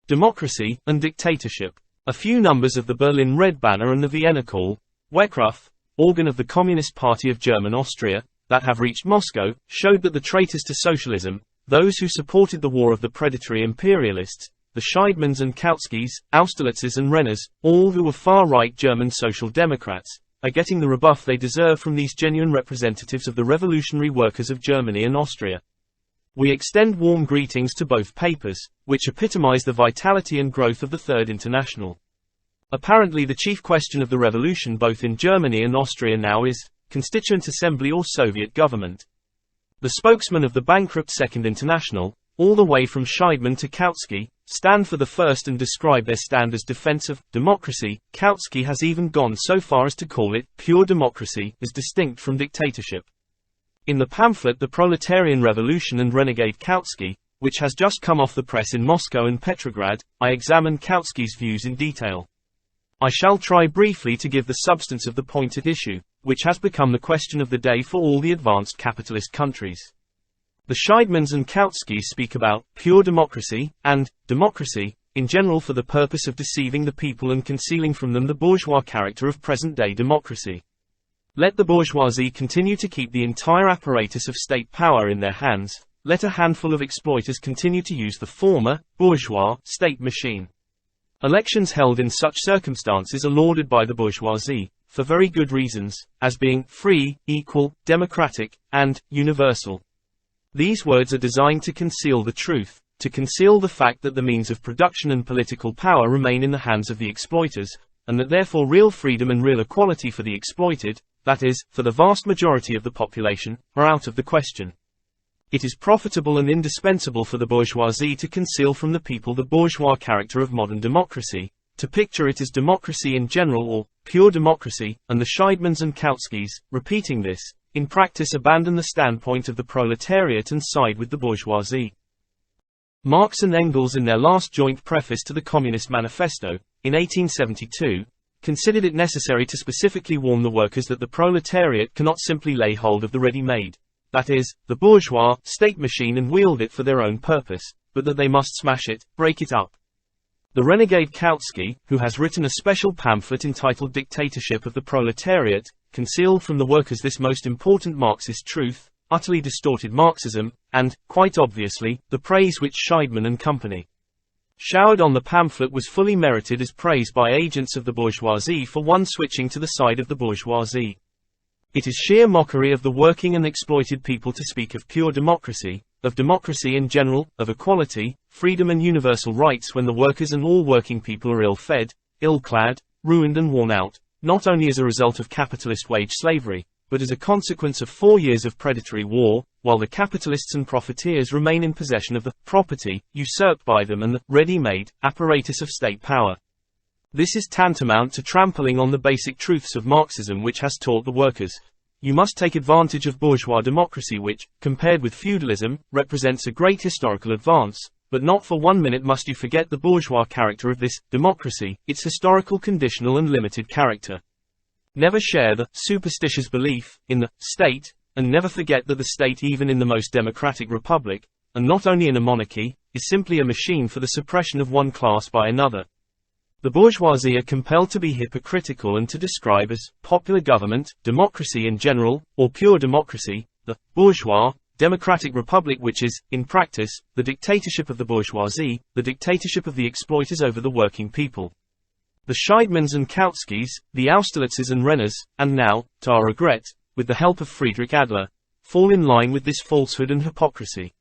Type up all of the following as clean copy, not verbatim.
Democracy, and Dictatorship. A few numbers of the Berlin Red Banner and the Vienna Call, Weckruf, organ of the Communist Party of German Austria, that have reached Moscow, showed that the traitors to socialism, those who supported the war of the predatory imperialists, the Scheidmans and Kautskys, Austerlitzes and Renners, all who were far-right German social democrats, are getting the rebuff they deserve from these genuine representatives of the revolutionary workers of Germany and Austria. We extend warm greetings to both papers, which epitomize the vitality and growth of the Third International. Apparently the chief question of the revolution both in Germany and Austria now is, Constituent Assembly or Soviet government. The spokesman of the bankrupt Second International, all the way from Scheidman to Kautsky, stand for the first and describe their stand as defense of democracy. Kautsky has even gone so far as to call it pure democracy, as distinct from dictatorship. In the pamphlet The Proletarian Revolution and Renegade Kautsky, which has just come off the press in Moscow and Petrograd, I examine Kautsky's views in detail. I shall try briefly to give the substance of the point at issue, which has become the question of the day for all the advanced capitalist countries. The Scheidmans and Kautskys speak about pure democracy, and democracy, in general for the purpose of deceiving the people and concealing from them the bourgeois character of present-day democracy. Let the bourgeoisie continue to keep the entire apparatus of state power in their hands, let a handful of exploiters continue to use the former, bourgeois, state machine. Elections held in such circumstances are lauded by the bourgeoisie, for very good reasons, as being free, equal, democratic, and universal. These words are designed to conceal the truth, to conceal the fact that the means of production and political power remain in the hands of the exploiters, and that therefore real freedom and real equality for the exploited, that is, for the vast majority of the population, are out of the question. It is profitable and indispensable for the bourgeoisie to conceal from the people the bourgeois character of modern democracy, to picture it as democracy in general or pure democracy, and the Scheidmans and Kautskys, repeating this, in practice abandon the standpoint of the proletariat and side with the bourgeoisie. Marx and Engels in their last joint preface to the Communist Manifesto, in 1872, considered it necessary to specifically warn the workers that the proletariat cannot simply lay hold of the ready-made, that is, the bourgeois, state machine and wield it for their own purpose, but that they must smash it, break it up. The renegade Kautsky, who has written a special pamphlet entitled Dictatorship of the Proletariat, concealed from the workers this most important Marxist truth, utterly distorted Marxism, and, quite obviously, the praise which Scheidman and company showered on the pamphlet was fully merited as praise by agents of the bourgeoisie for one switching to the side of the bourgeoisie. It is sheer mockery of the working and exploited people to speak of pure democracy, of democracy in general, of equality, freedom and universal rights when the workers and all working people are ill-fed, ill-clad, ruined and worn out, not only as a result of capitalist wage slavery, but as a consequence of 4 years of predatory war, while the capitalists and profiteers remain in possession of the property usurped by them and the ready-made apparatus of state power. This is tantamount to trampling on the basic truths of Marxism, which has taught the workers, you must take advantage of bourgeois democracy, which, compared with feudalism, represents a great historical advance, but not for 1 minute must you forget the bourgeois character of this democracy, its historical conditional and limited character. Never share the superstitious belief in the state, and never forget that the state, even in the most democratic republic, and not only in a monarchy, is simply a machine for the suppression of one class by another. The bourgeoisie are compelled to be hypocritical and to describe as popular government, democracy in general, or pure democracy, the bourgeois democratic republic, which is, in practice, the dictatorship of the bourgeoisie, the dictatorship of the exploiters over the working people. The Scheidmans and Kautskys, the Austerlitzes and Renners, and now, to our regret, with the help of Friedrich Adler, fall in line with this falsehood and hypocrisy.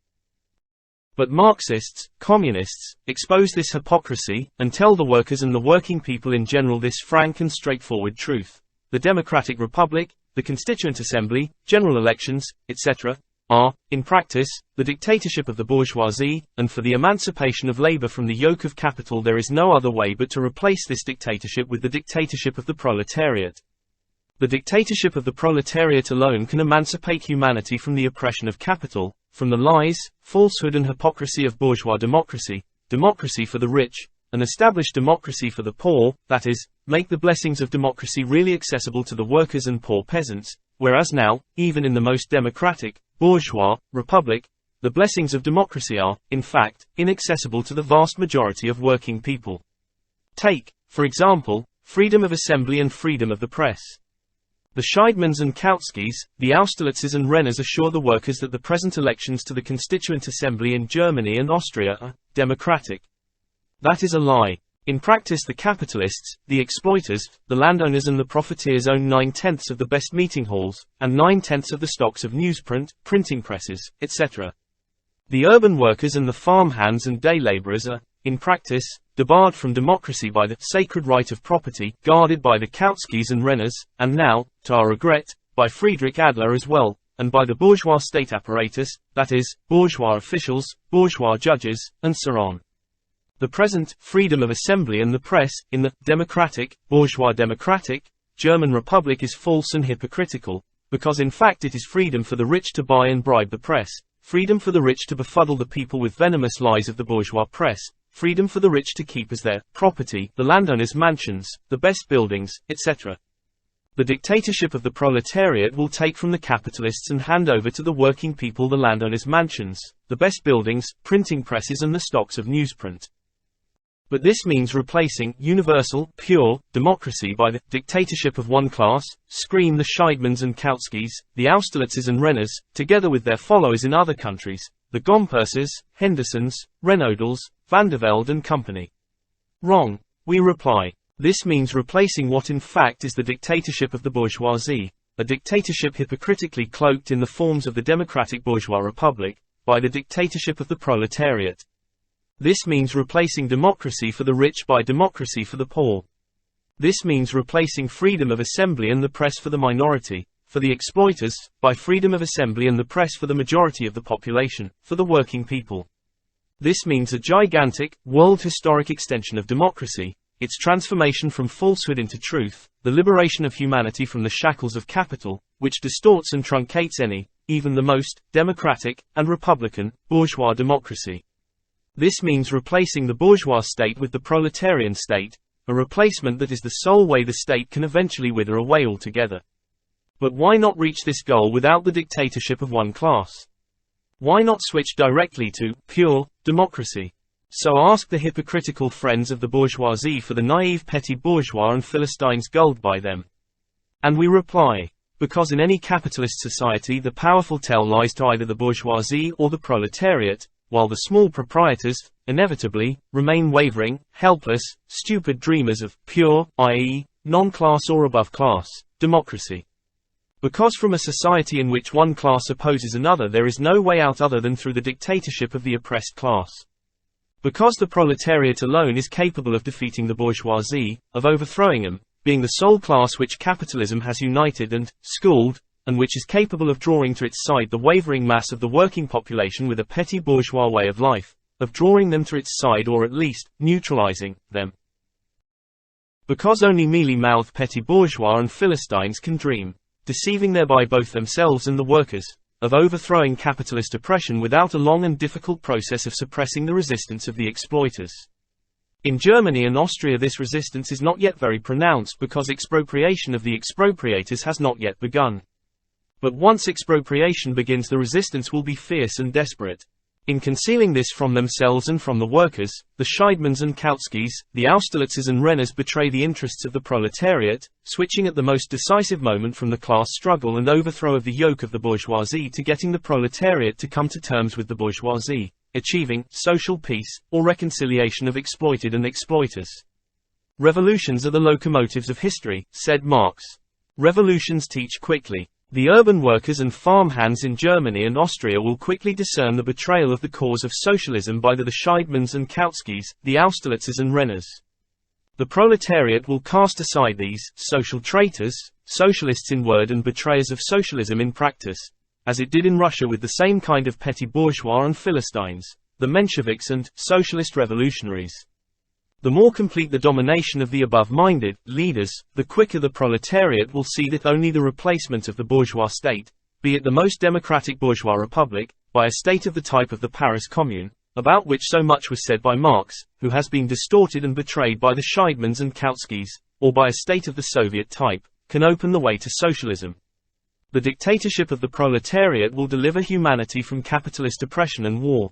But Marxists, communists, expose this hypocrisy, and tell the workers and the working people in general this frank and straightforward truth. The democratic republic, the constituent assembly, general elections, etc., are, in practice, the dictatorship of the bourgeoisie, and for the emancipation of labor from the yoke of capital there is no other way but to replace this dictatorship with the dictatorship of the proletariat. The dictatorship of the proletariat alone can emancipate humanity from the oppression of capital, from the lies, falsehood and hypocrisy of bourgeois democracy, democracy for the rich, and establish democracy for the poor, that is, make the blessings of democracy really accessible to the workers and poor peasants, whereas now, even in the most democratic, bourgeois, republic, the blessings of democracy are, in fact, inaccessible to the vast majority of working people. Take, for example, freedom of assembly and freedom of the press. The Scheidemans and Kautskys, the Austerlitzes and Renners assure the workers that the present elections to the Constituent Assembly in Germany and Austria are democratic. That is a lie. In practice, the capitalists, the exploiters, the landowners and the profiteers own 9/10 of the best meeting halls, and 9/10 of the stocks of newsprint, printing presses, etc. The urban workers and the farm hands and day laborers are, in practice, debarred from democracy by the sacred right of property, guarded by the Kautskys and Renners, and now, to our regret, by Friedrich Adler as well, and by the bourgeois state apparatus, that is, bourgeois officials, bourgeois judges, and so on. The present freedom of assembly and the press, in the democratic, bourgeois democratic, German Republic is false and hypocritical, because in fact it is freedom for the rich to buy and bribe the press, freedom for the rich to befuddle the people with venomous lies of the bourgeois press, freedom for the rich to keep as their property the landowners' mansions, the best buildings, etc. The dictatorship of the proletariat will take from the capitalists and hand over to the working people the landowners' mansions, the best buildings, printing presses and the stocks of newsprint. But this means replacing universal, pure, democracy by the dictatorship of one class, scream the Scheidemans and Kautskys, the Austerlitzes and Renners, together with their followers in other countries, the Gompersers, Hendersons, Renaudels, Van der Velde and Company. Wrong, we reply. This means replacing what in fact is the dictatorship of the bourgeoisie, a dictatorship hypocritically cloaked in the forms of the democratic bourgeois republic, by the dictatorship of the proletariat. This means replacing democracy for the rich by democracy for the poor. This means replacing freedom of assembly and the press for the minority, for the exploiters, by freedom of assembly and the press for the majority of the population, for the working people. This means a gigantic, world historic extension of democracy, its transformation from falsehood into truth, the liberation of humanity from the shackles of capital, which distorts and truncates any, even the most, democratic, and republican, bourgeois democracy. This means replacing the bourgeois state with the proletarian state, a replacement that is the sole way the state can eventually wither away altogether. But why not reach this goal without the dictatorship of one class? Why not switch directly to pure democracy? So ask the hypocritical friends of the bourgeoisie for the naive petty bourgeois and Philistines gulled by them. And we reply, because in any capitalist society the powerful tell lies to either the bourgeoisie or the proletariat, while the small proprietors, inevitably, remain wavering, helpless, stupid dreamers of pure, i.e., non-class or above-class, democracy. Because from a society in which one class opposes another there is no way out other than through the dictatorship of the oppressed class. Because the proletariat alone is capable of defeating the bourgeoisie, of overthrowing them, being the sole class which capitalism has united and schooled, and which is capable of drawing to its side the wavering mass of the working population with a petty bourgeois way of life, of drawing them to its side or at least, neutralizing them. Because only mealy-mouthed petty bourgeois and Philistines can dream, deceiving thereby both themselves and the workers, of overthrowing capitalist oppression without a long and difficult process of suppressing the resistance of the exploiters. In Germany and Austria this resistance is not yet very pronounced because expropriation of the expropriators has not yet begun. But once expropriation begins the resistance will be fierce and desperate. In concealing this from themselves and from the workers, the Scheidemans and Kautskys, the Austerlitzes and Renners betray the interests of the proletariat, switching at the most decisive moment from the class struggle and overthrow of the yoke of the bourgeoisie to getting the proletariat to come to terms with the bourgeoisie, achieving social peace, or reconciliation of exploited and exploiters. Revolutions are the locomotives of history, said Marx. Revolutions teach quickly. The urban workers and farm hands in Germany and Austria will quickly discern the betrayal of the cause of socialism by the Scheidemans and Kautskys, the Austerlitzes and Renners. The proletariat will cast aside these social traitors, socialists in word and betrayers of socialism in practice, as it did in Russia with the same kind of petty bourgeois and Philistines, the Mensheviks and socialist revolutionaries. The more complete the domination of the above-minded leaders, the quicker the proletariat will see that only the replacement of the bourgeois state, be it the most democratic bourgeois republic, by a state of the type of the Paris Commune, about which so much was said by Marx, who has been distorted and betrayed by the Scheidemans and Kautskys, or by a state of the Soviet type, can open the way to socialism. The dictatorship of the proletariat will deliver humanity from capitalist oppression and war.